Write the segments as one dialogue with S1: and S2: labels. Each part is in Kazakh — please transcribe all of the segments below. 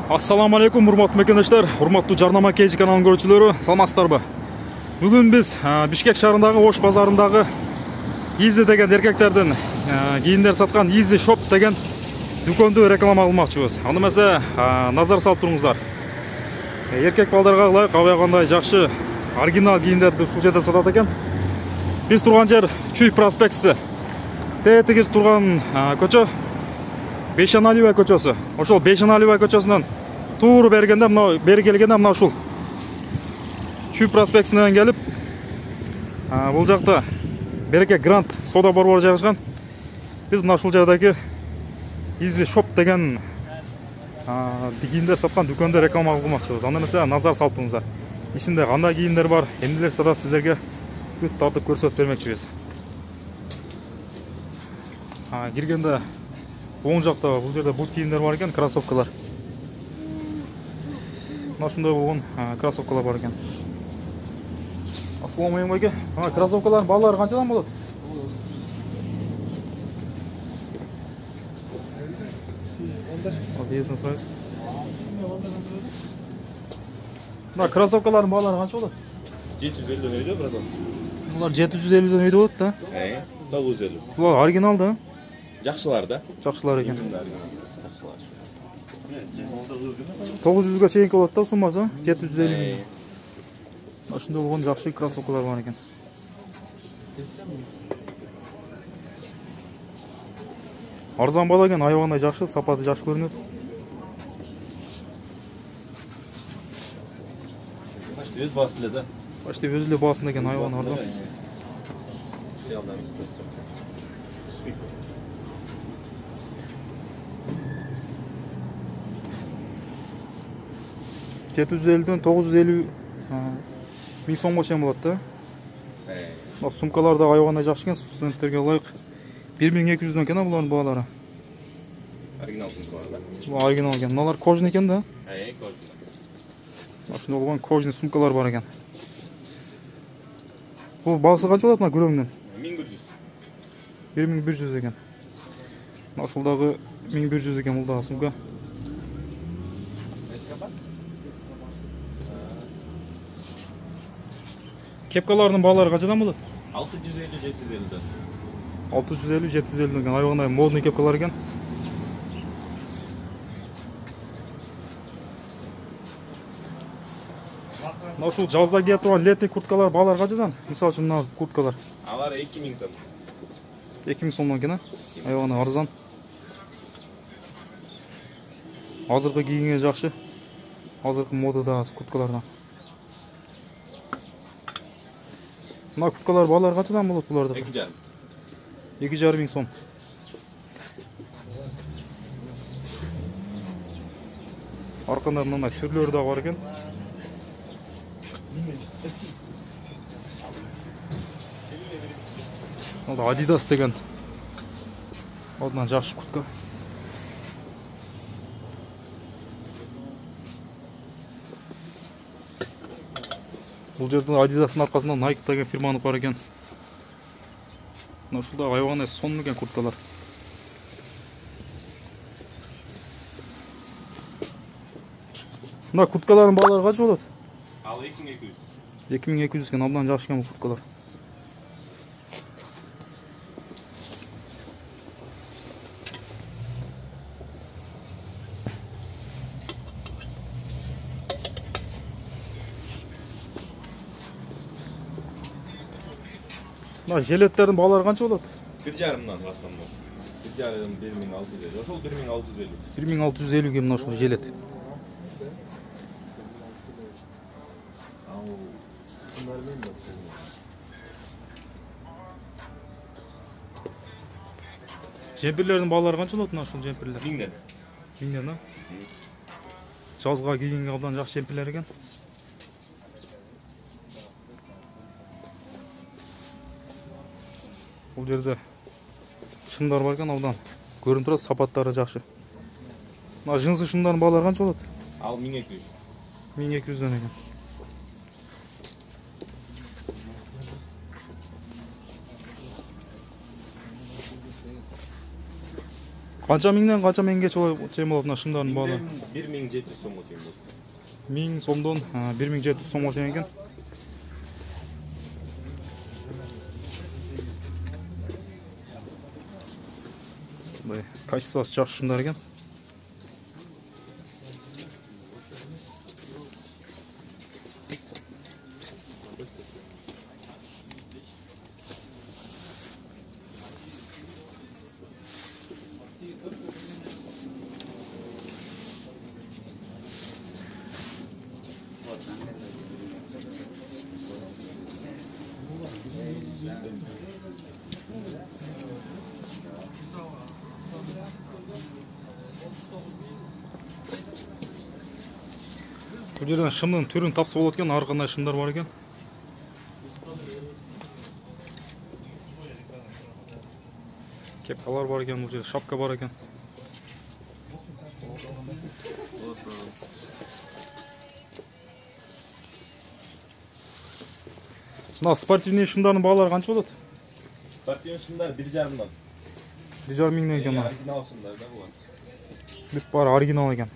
S1: Assalamu alaikum, урматтуу мекендештер, урматтуу жарнама KG каналынын көрүүчүлөрү, саламатсыздарбы? Бүгүн биз Бишкек шаарындагы Ош базарындагы Easy деген эркектердин кийимдер саткан Easy Shop деген дүкөндү реклама кылмакчыбыз. Аны эмесе назар салып туруңуздар. Эркек балдарга ылайык аябагандай жакшы оригинал кийимдерди ушул жерде сатат экен. Биз турган жер Чүй проспектиси. Тетиги турган көчө Бейшаналиева көчөсү. Ошол Бейшаналиева көчөсүнөн тууру бергенде бери келгенде мына ушул Чүй проспектисинен келип, бул жакта Береке Гранд сода борбору жайгашкан. Биз мына ушул жердеги Easy Shop деген кийимдер саткан дүкөндө реклама кылмакчыбыз. Аны эмесе назар салып туруңуздар. Ичинде кандай кийимдер бар, эмнелер сатат сиздерге бүт тартып көрсөтүп бермекчибиз. Киргенде оң жакта бул жерде бут кийимдер бар экен, кроссовкалар. Мына ушундай болгон кроссовкалар бар экен. Ассаламу алейкум эке. Кроссовкалардын баалары канчадан болот? Мына кроссовкалардын баалары канча болот?
S2: 750 өйдө, братан.
S1: Булар 750ден өйдө болот да?
S2: 950.
S1: Булар оригинал да?
S2: Жакшылар да?
S1: Жакшылар экен.
S2: Жакшылар.
S1: 900га чейинки болот да суммасы, 750. Ошондой болгон жакшы кроссовкалар бар экен. Арзан бала экен, аябагандай жакшы, сапаты жакшы көрүнөт.
S2: Почти өз баасы эле да.
S1: Почти өзү эле баасында экен, аябагандай арзан. $750'den 950 1000 сомго чейин болот да. Сумкалар да аябагандай жакшы экен, студенттерге ылайык. 1200'дөн экен булардын баалары.
S2: Оригинал сумкалар да.
S1: Бул оригинал экен. Мыналар кожный экен да?
S2: Кожный.
S1: Ошондой болгон кожный сумкалар бар экен. Бул баасы канча болот мына күрөңдүн?
S2: 1100.
S1: 1100 экен. Мына ушулдагы 1100 экен бул дагы сумка. Кепкалардын баалары канчадан болот?
S2: 650-750'ден.
S1: 650-750 экен. Аябагандай модный кепкалар экен. Мына ушул жазда кие турган летний курткалар баалары канчадан? Мисалы үчүн мына курткалар.
S2: Алар 2000 сом.
S1: 2000 сомдон экен, аябагандай арзан. Азыркы кийимге жакшы. Азыркы модада курткалардан. Мына курткалар баалары канчадан болот буларды?
S2: 2,5.
S1: 2,5 сом. Арканда мындай түрлөрү да бар экен. Мына Adidas деген оддан жакшы куртка. Бул жерде Adidas'ын аркасында Nike деген фирманын бар экен. Мына ушулда аябагандай сонун экен курткалар. Мына курткалардын баалары канча болот?
S2: Ал 2200.
S1: 2200 экен, абдан жакшы экен бул курткалар. Мына жилеттердин баалары канча болот?
S2: 1,5-дан баштан болот. 1,5-дан 1650. Ошол 1650.
S1: 1650 ге мына ушул жилет. Жемпирлердин баалары канча болот мына ушул жемпирлер?
S2: 1000ден.
S1: 1000ден да? Жазга кийгенге абдан жакшы жемпирлер экен. Бул жерде шымдар бар экен, абдан көрүнүп турат, сапаттары жакшы. Мына жынсы шымдардын баалары канча болот?
S2: Ал 1200.
S1: 1200ден экен. Qancha mingdan qancha minggacha teң болот мына шымдардын баалары?
S2: 1700 сомго тең болот.
S1: 1000 сомдон 1700 сомго тең экен. Мындай качествосы жакшы шымдар экен. Бұл жерден шымның түрін тапса болады екен, ары қандай шымдар бар екен. Кепкалар бар екен, бұл жерде шапка бар екен. Мына спортивный шымдардың бағалары қанша болады?
S2: Спортивный шымдар 1,5-дан.
S1: 1,5 мыңнан екен.
S2: Оригинал шымдар да бұлар.
S1: Бүт бары оригинал екен.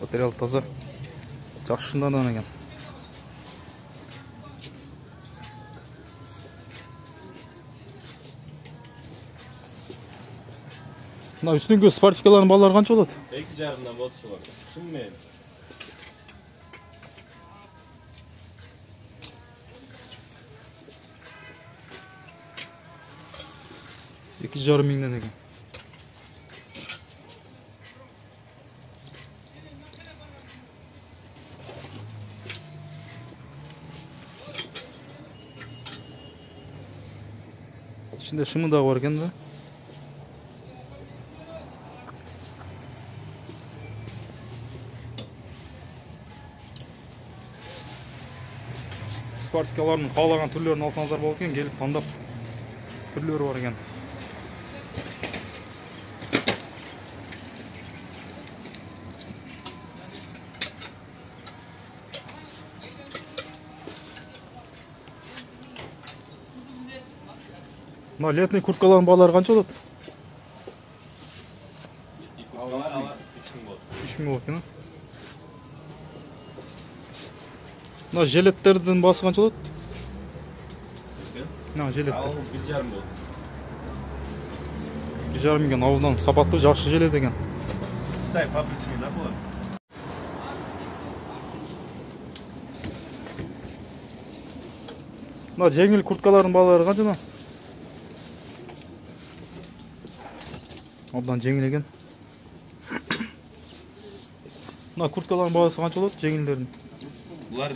S1: Материал таза. Жақсы шымдардан екен. Мына үстіңгі спортивкалардың бағалары қанша болады?
S2: 2,5-дан болады солар. Шыммен.
S1: Екі жарым мыңнан екен. İçinde şımı da var ekan da. Спортикалардың қалаған түрлерін алсаңыздар болады екен, келіп таңдап түрлері бар екен. Мына летный курткалардың бағалары қанша болады?
S2: Курткалар 3000 болады.
S1: 3000 болады екен. Мына жилеттердің басы қанша болады? Мына жилеттер.
S2: Ал 1,5 болады.
S1: 1,5 мыңнан ауылдан сапатты жақсы жилет екен.
S2: Қытай фабричный да бұлар.
S1: Мына жеңіл курткалардың бағалары қанша? Абдан жеңіл екен. Мына курткалардың бағасы қанша болады? Жеңілдердің.
S2: Бұлар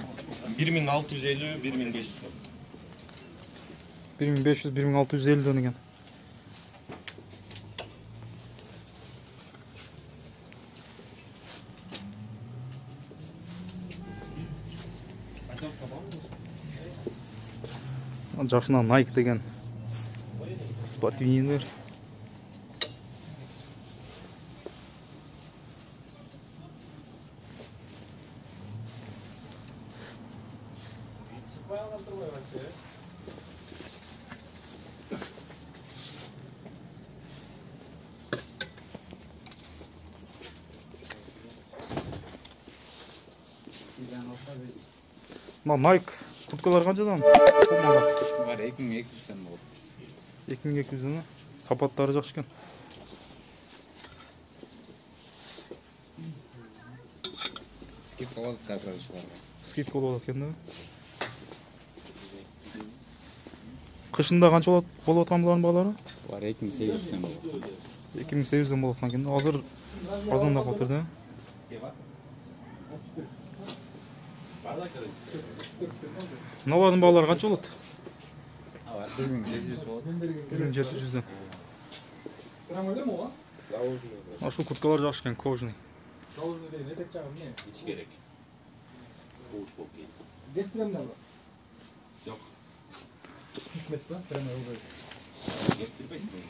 S2: 1650, 1500.
S1: 1500, 1650 екен. Жақшынан Nike деген спортивныйлар. Nike kurtkalar қаншадан?
S3: Var 2200'den oldu.
S1: 2200'den. Sapatları жақсы екен.
S3: Skip oldu kadar şu var.
S1: Скидка болады екен да. Қышында қанша болып отқан бұлардың бағалары?
S3: Var 2800'den oldu.
S1: 2800'den болып отқан екен. Азыр қазанда қалып берді. Мыналардың бағалары қанша болады?
S3: Var 1700 oldu.
S1: 1700'den. Ашу курткалар жақсы екен, кожаный.
S2: İç gerek. Boğuş bok değil.
S4: Destiremler var.
S2: Yok.
S4: Düşmesi var. Kremler oluyor.
S2: Kestirmek mi?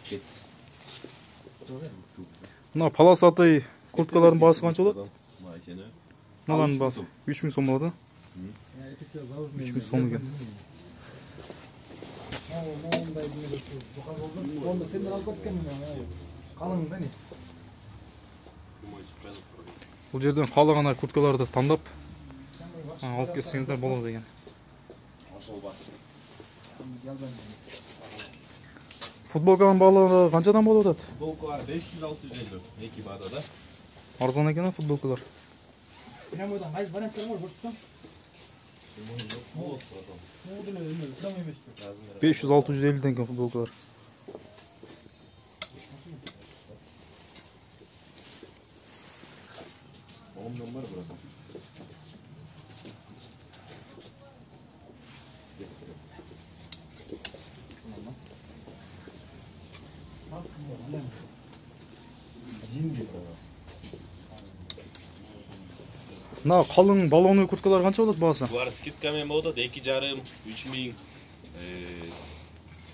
S3: Git.
S1: Мына полосатый курткалардын баасы канча болот?
S2: Майшені.
S1: Мыналардын баасы 3000 сом болот, 3000 сом экен.
S4: Onda senden alıp ketken kalın da ne?
S1: Бул жерден каалаган курткаларды тандап алып келсеңиздер болот деген. Футболканын баалары канчадан болуп атат?
S2: Футболкалар 500-650 эки баада да.
S1: Арзан экен футболкалар.
S4: Прямойдан кайсы варианттар бар көрсөтсөң?
S1: 500-650 экен футболкалар.
S2: Ondan var burada.
S1: Мына калың баллонный курткалар канча болот баасы?
S2: Булар скидкамен болот 2,5, 3000.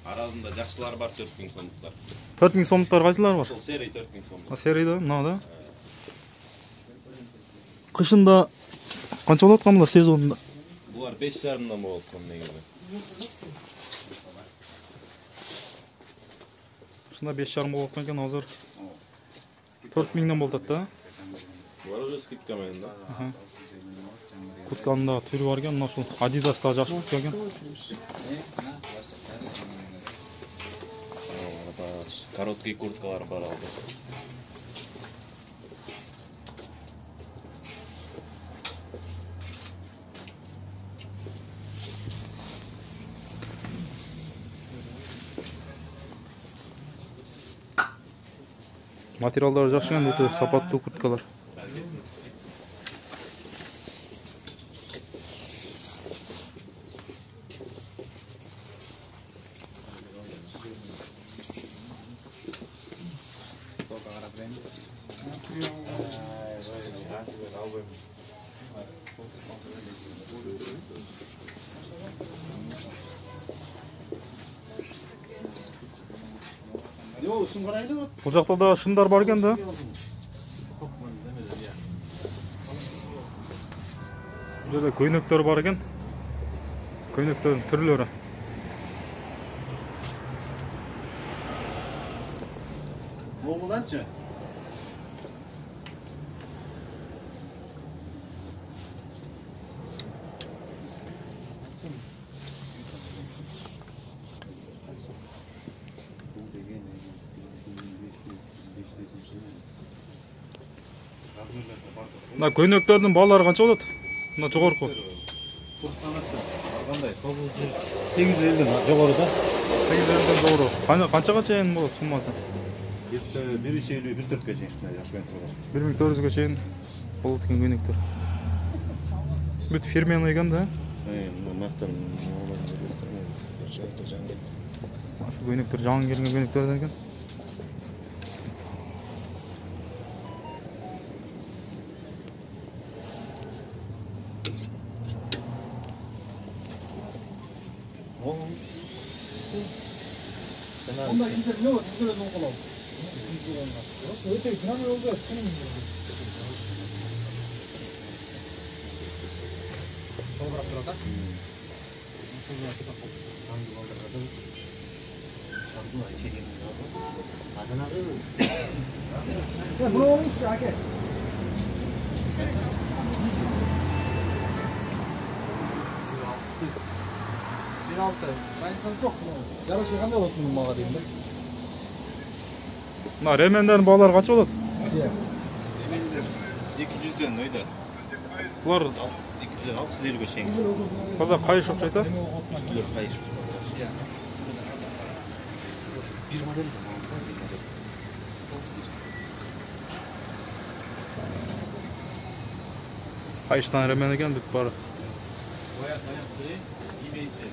S2: Арасында жакшылар бар 4000 сомдуктар.
S1: 4000 сомдуктар кайсылар бар?
S2: Ошол серий 4000 сом.
S1: Серийде мына да. Кышында канча болот камла сезонунда?
S2: Булар 5,5-дан болот ком негизи.
S1: Кышында 5,5 болот экен, азыр 4000ден болот да.
S2: Булар уже скидкамен да.
S1: Куртканын да түрү бар экен, мына ушул Adidas да жакшы куртка экен.
S2: Короткий курткалар бар алды.
S1: Материалдары жакшы экен, өтө сапаттуу курткалар. Бул жакта да шымдар бар экен да. Бул жерде көйнөктөр бар экен. Көйнөктөрдүн түрлөрү.
S4: Moğollarca.
S1: Мына көйнөктөрдүн баалары канча болот? Мына жогорку.
S4: Кандай? 850ден жогору да.
S1: 800ден жогору. Канчага чейин болот суммасы?
S4: 150 140га чейин жашкан турган.
S1: 1400га чейин болот экен көйнөктөр. Бүт фирменный экен да.
S4: Мактан
S1: Şu көйнөктөр жаңы келген көйнөктөрдөн экен.
S4: Onda güzel ne var? Güzel ne olur? Öte günah oldu. Ya bunu olmuş ya ki. Ben sana çok yarış yıkandı olsun bununla diyeyim de.
S1: Мына ремендердин баалары канча болот?
S4: 200'den öyle.
S1: Булар
S4: 200'den 650'ge чейин.
S1: таза кайыш окшойт да.
S4: Üstüler kayış. Bir model de
S1: Кайыштан ремен экен бүт баары.
S4: Boya tayaktı, iyi beydi.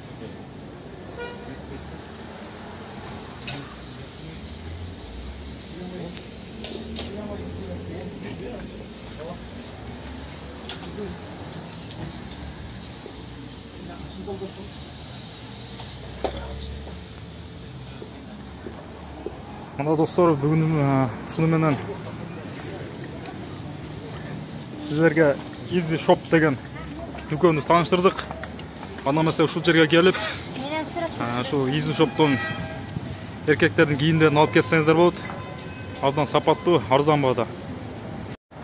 S1: Мына достор, бүгін шыны менен сіздерге Easy Shop деген дүкөнді таныштырдық. Анда эмесе ушул жерге келип, ушул Easy Shop'тон эркектердин кийимдерин алып кетсеңиздер болот. Абдан сапаттуу, арзан баада.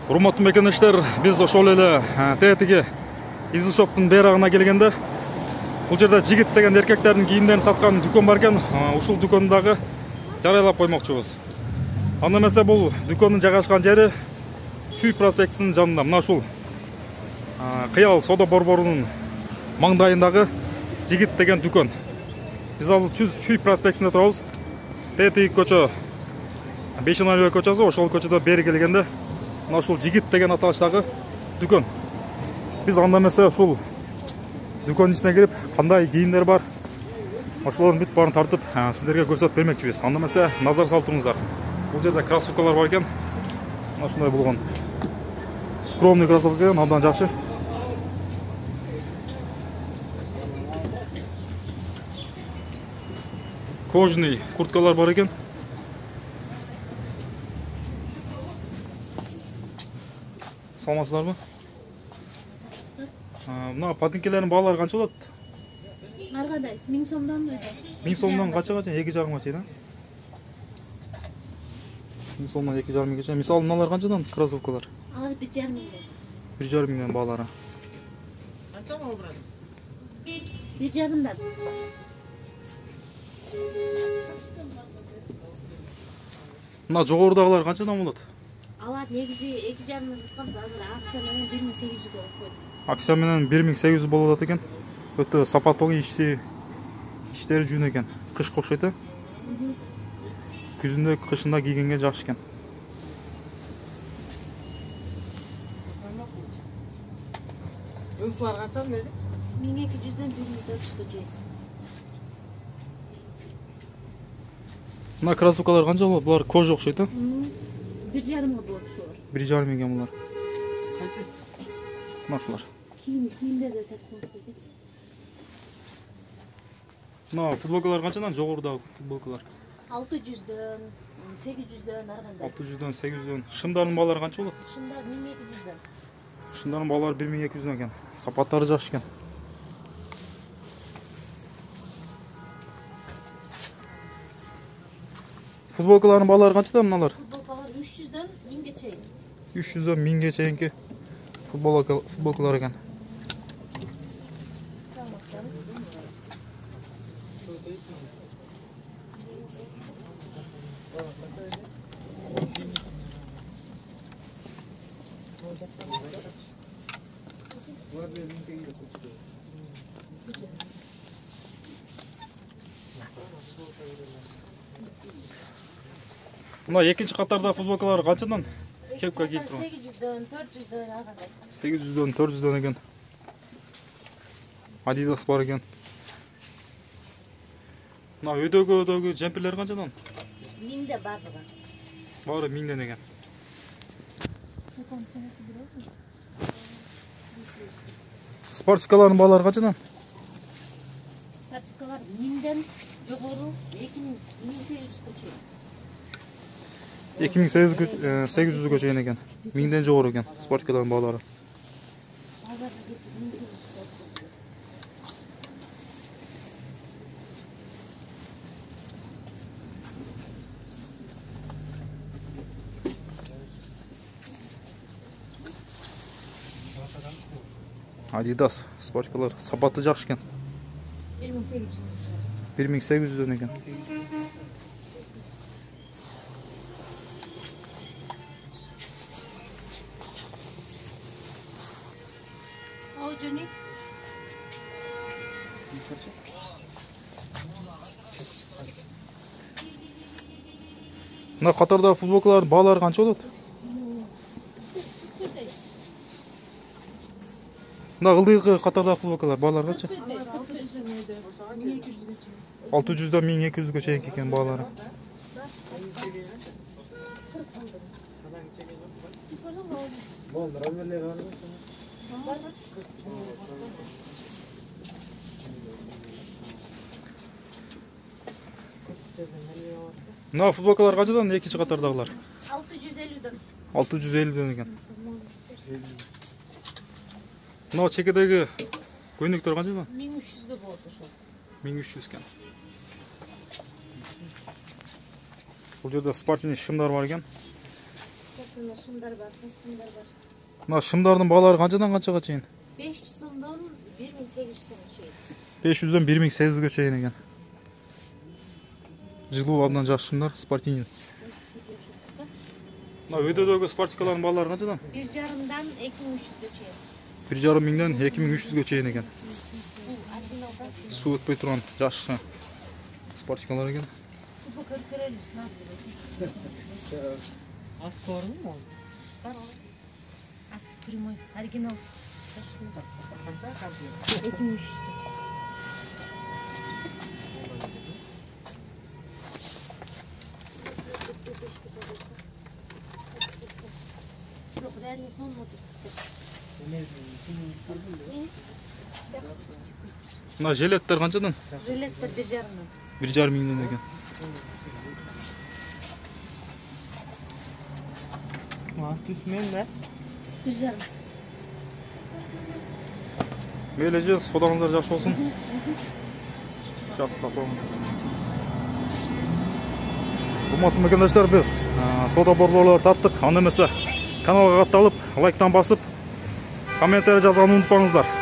S1: Урматтуу мекендештер, биз ошол эле тетиги Easy Shop'тун берагына келгенде, бул жерде жигит деген эркектердин кийимдерин саткан дүкөн бар экен. Ушул дүкөндөгү жарайлап коймокчубуз. Анда эмесе бул дүкөндүн жайгашкан жери Чүй проспектисинин жанында. Мына ушул Кыял соода борборунун маңдайындагы жигит деген дүкөн. Биз азыр Чүй проспектисинде турабыз. Тетиги көчө 5-ноябрь көчөсү, ошол көчөдө бери келгенде мына ушул жигит деген аталыштагы дүкөн. Биз анда эмесе ушул дүкөндүн ичине кирип, кандай кийимдер бар, ошолордун бүт баарын тартып, сиздерге көрсөтүп бермекчибиз. Анда эмесе назар салып туруңуздар. Бул жерде кроссовкалар бар экен. Мына ушундай болгон. Скромный кроссовка экен, абдан жакшы. Кожаный курткалар бар экен. Саламатсыздарбы? Мына патинкелердин баалары канча болот?
S5: Ар кандай 1000 сомдон өйдө.
S1: 1000 сомдон канчага чейин? 2,5 чейин, 1000 сомдон 2,5 чейин. Мисалы мыналар канчадан кроссовкалар?
S5: Алар 1,5 миңден.
S1: 1,5 миңден баалары.
S4: Канча мал брат?
S5: 1,5-дан.
S1: Мына жогорудагылар канчадан болот?
S5: Алар негизи 2,5 сатканбыз, азыр акция менен 1800 деп койдук.
S1: Акция менен 1800 болот экен. Өтө сапаттуу иштери жүүн экен. Кышка окшойт э? Күзүндө, кышында кийгенге жакшы экен.
S4: Ынсылар канча мейли?
S5: 1200дөн 1400 чейин.
S1: Мына кроссовкалар канча болот? Булар кожа окшойт э?
S5: 1,5 миң болот ушулар.
S1: 1,5 миңге булар.
S4: Кайсы?
S1: Мына ушулар.
S5: Кийимдерде тапкан экен.
S1: Мына футболкалар канчадан? Жогорудагы футболкалар.
S5: 600дөн, 800дөн ар кандай.
S1: 600дөн, 800дөн. Шымдардын баалары канча болот?
S5: Шындар 1200дөн.
S1: Шымдардын баалары 1200дөн экен. Сапаттары жакшы экен. Футболкалардын баалары канчадан мыналар?
S5: Футболкалар 300дөн 1000ге чейин.
S1: 300дөн 1000ге чейинки футболкалар экен. Мына экинчи катарда футболкалар канчадан? Кепка кийип турган.
S5: 800дөн, 400дөн ар кандай.
S1: 800дөн, 400дөн экен. Adidas бар экен. Мына өйдөгөдөгү жемперлер канчадан?
S5: 1000де бардыгы.
S1: Баары 1000ден экен. Спортивкалардын баалары канчадан?
S5: Спортивкалар 1000ден жогору 2800га чейин.
S1: 2800га чейин экен. 1000ден жогору экен спортивкалардын баалары. Adidas спортивкалар сапаты жакшы экен.
S5: 1800.
S1: 1800дөн экен.
S5: Johnny.
S1: Мына катарда футболкалардын баалары канча болот? Мына ылдыйкы катарда футболкалар баалары канча? 600дөн 1200га чейин экен баалары. Мына футболкалар қаншадан? Екінші қатардағылар.
S5: 650'den.
S1: 650 екен. Мына чекедегі көйнектер қаншадан?
S5: 1300'de болды şu.
S1: 1300 екен. Бұл жерде спортивный шымдар бар екен.
S5: Sportsında şımlar var, kostümler var.
S1: Мына шымдардың бағалары қаншадан қаншаға чейін?
S5: 500 so'mdan 1800 so'm şey.
S1: 500-ден 1800-ге чейін екен. Жылу алдынан жақсы шымдар, спортивный. Мына өйдедегі спортикалардың бағалары қаншадан?
S5: 1,5'dan 2300'de şey.
S1: 1,5 миңден 2300-ге чейін екен.
S5: Bu Arginal'da
S1: Су өтпей тұрған жақсы спортикалар екен.
S5: bu körköreli sınav böyle.
S4: Aslı var mı?
S5: Var o. Aslı primoy, Arginal. Taşımız.
S4: Kança kança.
S5: 2300'de. Yok, reali son motor.
S1: Мына жилеттер қаншадан?
S5: Jiletler 1,5'dan.
S1: 1,5 миңден екен.
S4: Aslı üstünden de.
S5: 1,5.
S1: Мейлі же, содаңыздар жақсы болсын. Жақсы сатып алыңыз. Құрметті мекендештер, біз сода бордорлар таптық. Анда емесе каналға қатталып, лайктан басып, комментарий жазғанды ұмытпаңыздар.